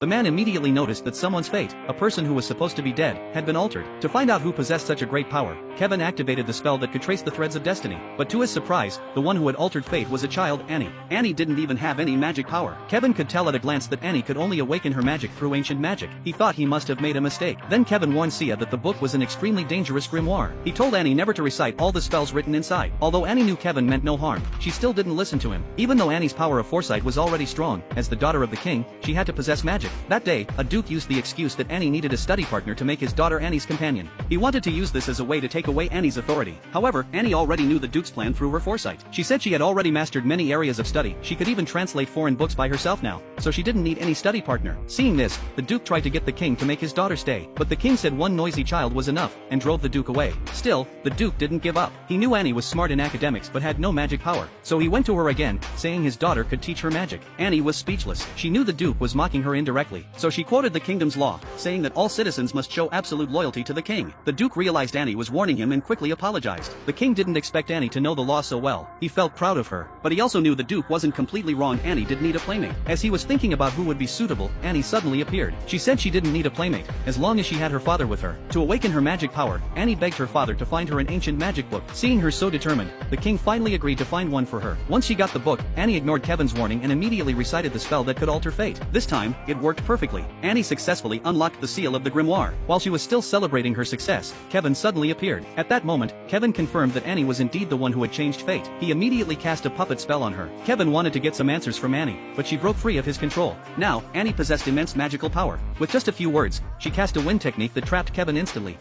The man immediately noticed that someone's fate, a person who was supposed to be dead, had been altered. To find out who possessed such a great power, Kevin activated the spell that could trace the threads of destiny. But to his surprise, the one who had altered fate was a child, Annie. Annie didn't even have any magic power. Kevin could tell at a glance that Annie could only awaken her magic through ancient magic. He thought he must have made a mistake. Then Kevin warned Sia that the book was an extremely dangerous grimoire. He told Annie never to recite all the spells written inside. Although Annie knew Kevin meant no harm, she still didn't listen to him. Even though Annie's power of foresight was already strong, as the daughter of the king, she had to possess magic. That day, a duke used the excuse that Annie needed a study partner to make his daughter Annie's companion. He wanted to use this as a way to take away Annie's authority. However, Annie already knew the duke's plan through her foresight. She said she had already mastered many areas of study. She could even translate foreign books by herself now, so she didn't need any study partner. Seeing this, the duke tried to get the king to make his daughter stay, but the king said one noisy child was enough, and drove the duke away. Still, the duke didn't give up. He knew Annie was smart in academics but had no magic power, so he went to her again, saying his daughter could teach her magic. Annie was speechless. She knew the duke was mocking her indirectly, so she quoted the kingdom's law, saying that all citizens must show absolute loyalty to the king. The duke realized Annie was warning him and quickly apologized. The king didn't expect Annie to know the law so well. He felt proud of her, but he also knew the duke wasn't completely wrong. Annie did need a playmate. As he was thinking about who would be suitable, Annie suddenly appeared. She said she didn't need a playmate, as long as she had her father with her. To awaken her magic power, Annie begged her father to find her an ancient magic book. Seeing her so determined, the king finally agreed to find one for her. Once she got the book, Annie ignored Kevin's warning and immediately recited the spell that could alter fate. This time, it worked perfectly. Annie successfully unlocked the seal of the grimoire. While she was still celebrating her success, Kevin suddenly appeared. At that moment, Kevin confirmed that Annie was indeed the one who had changed fate. He immediately cast a puppet spell on her. Kevin wanted to get some answers from Annie, but she broke free of his control. Now, Annie possessed immense magical power. With just a few words, she cast a wind technique that trapped Kevin instantly.